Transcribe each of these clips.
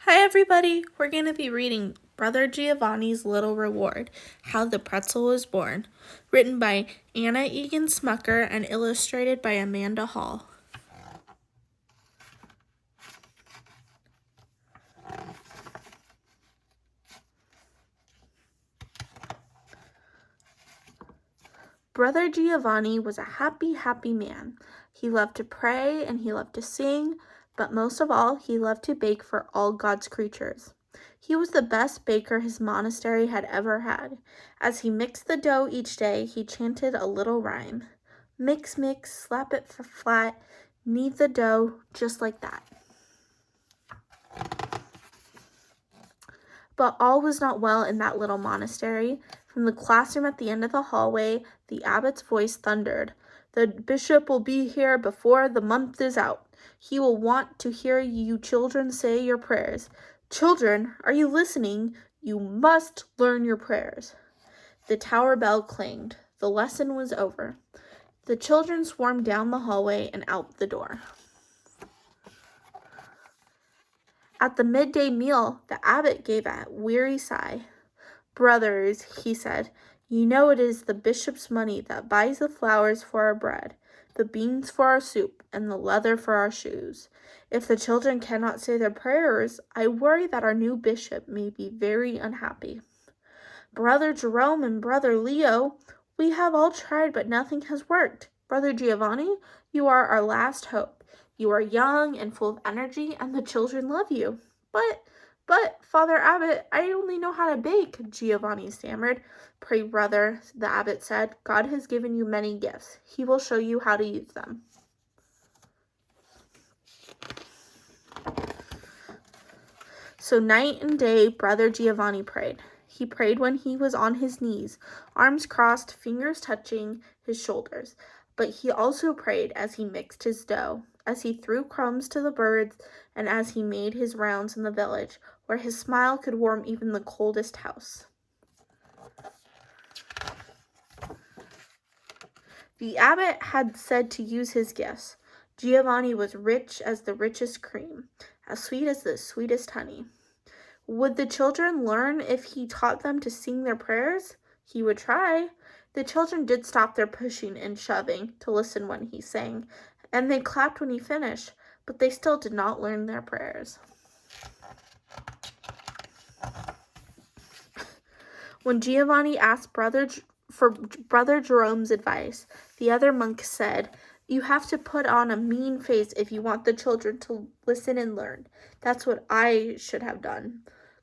Hi everybody, we're going to be reading Brother Giovanni's Little Reward, How the Pretzel Was Born, written by Anna Egan Smucker and illustrated by Amanda Hall. Brother Giovanni was a happy, happy man. He loved to pray and he loved to sing, but most of all, he loved to bake for all God's creatures. He was the best baker his monastery had ever had. As he mixed the dough each day, he chanted a little rhyme. Mix, mix, slap it flat, knead the dough just like that. But all was not well in that little monastery. From the classroom at the end of the hallway, the abbot's voice thundered. The bishop will be here before the month is out. He will want to hear you children say your prayers. Children, are you listening? You must learn your prayers. The tower bell clanged. The lesson was over. The children swarmed down the hallway and out the door. At the midday meal, the abbot gave a weary sigh. Brothers, he said, you know it is the bishop's money that buys the flowers for our bread, the beans for our soup, and the leather for our shoes. If the children cannot say their prayers, I worry that our new bishop may be very unhappy. Brother Jerome and Brother Leo, we have all tried, but nothing has worked. Brother Giovanni, you are our last hope. You are young and full of energy, and the children love you. But, Father Abbot, I only know how to bake, Giovanni stammered. Pray, brother, the abbot said, God has given you many gifts. He will show you how to use them. So night and day, Brother Giovanni prayed. He prayed when he was on his knees, arms crossed, fingers touching his shoulders. But he also prayed as he mixed his dough, as he threw crumbs to the birds, and as he made his rounds in the village, where his smile could warm even the coldest house. The abbot had said to use his gifts. Giovanni was rich as the richest cream, as sweet as the sweetest honey. Would the children learn if he taught them to sing their prayers? He would try. The children did stop their pushing and shoving to listen when he sang, and they clapped when he finished, but they still did not learn their prayers. When Giovanni asked for Brother Jerome's advice, the other monk said, you have to put on a mean face if you want the children to listen and learn. That's what I should have done.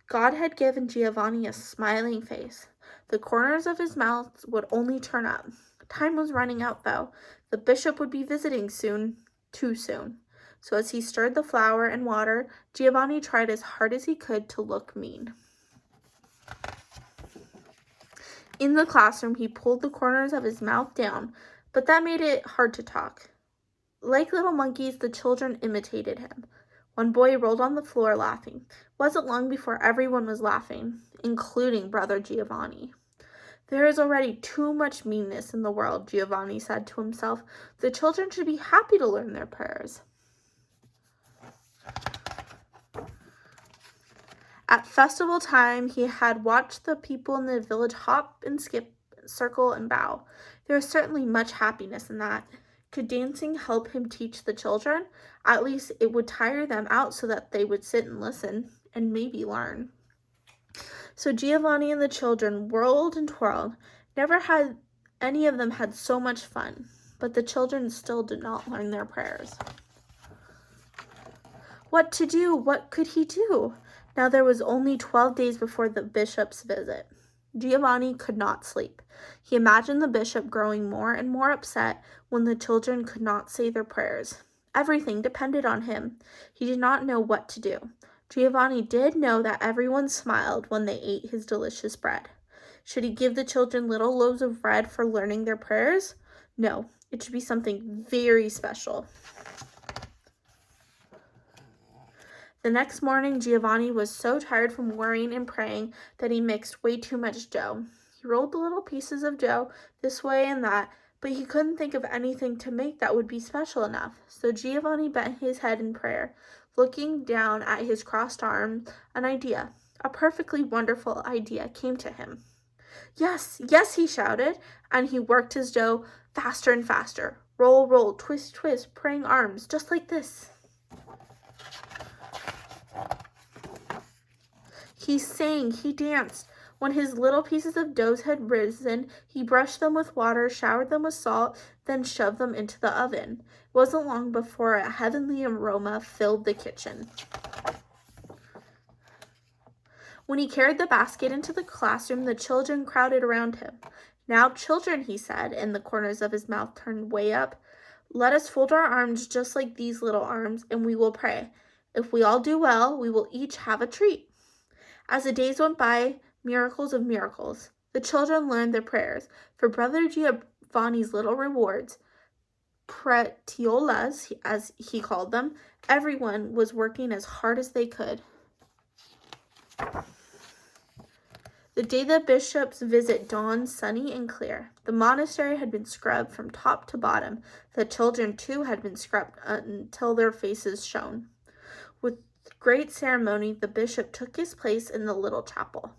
God had given Giovanni a smiling face. The corners of his mouth would only turn up. Time was running out, though. The bishop would be visiting soon, too soon. So as he stirred the flour and water, Giovanni tried as hard as he could to look mean. In the classroom, he pulled the corners of his mouth down, but that made it hard to talk. Like little monkeys, the children imitated him. One boy rolled on the floor laughing. It wasn't long before everyone was laughing, including Brother Giovanni. There is already too much meanness in the world, Giovanni said to himself. The children should be happy to learn their prayers. At festival time, he had watched the people in the village hop and skip, circle and bow. There was certainly much happiness in that. Could dancing help him teach the children? At least it would tire them out so that they would sit and listen and maybe learn. So Giovanni and the children whirled and twirled. Never had any of them had so much fun, but the children still did not learn their prayers. What to do? What could he do? Now there was only 12 days before the bishop's visit. Giovanni could not sleep. He imagined the bishop growing more and more upset when the children could not say their prayers. Everything depended on him. He did not know what to do. Giovanni did know that everyone smiled when they ate his delicious bread. Should he give the children little loaves of bread for learning their prayers? No, it should be something very special. The next morning, Giovanni was so tired from worrying and praying that he mixed way too much dough. He rolled the little pieces of dough this way and that, but he couldn't think of anything to make that would be special enough. So Giovanni bent his head in prayer. Looking down at his crossed arms, a perfectly wonderful idea, came to him. Yes, yes, he shouted, and he worked his dough faster and faster. Roll, roll, twist, twist, praying arms, just like this. He sang, he danced. When his little pieces of dough had risen, he brushed them with water, showered them with salt, then shoved them into the oven. It wasn't long before a heavenly aroma filled the kitchen. When he carried the basket into the classroom, the children crowded around him. Now, children, he said, and the corners of his mouth turned way up, let us fold our arms just like these little arms, and we will pray. If we all do well, we will each have a treat. As the days went by, miracles of miracles. The children learned their prayers. For Brother Giovanni's little rewards, pretiolas, as he called them, everyone was working as hard as they could. The day the bishop's visit dawned sunny and clear. The monastery had been scrubbed from top to bottom. The children, too, had been scrubbed until their faces shone. With great ceremony, the bishop took his place in the little chapel.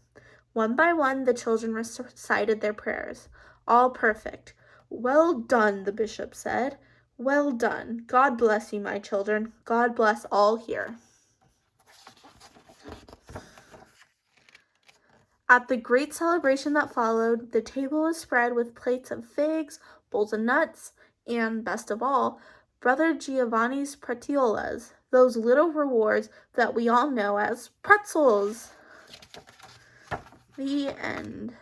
One by one, the children recited their prayers, all perfect. Well done, the bishop said. Well done. God bless you, my children. God bless all here. At the great celebration that followed, the table was spread with plates of figs, bowls of nuts, and, best of all, Brother Giovanni's pretiolas, those little rewards that we all know as pretzels. The end.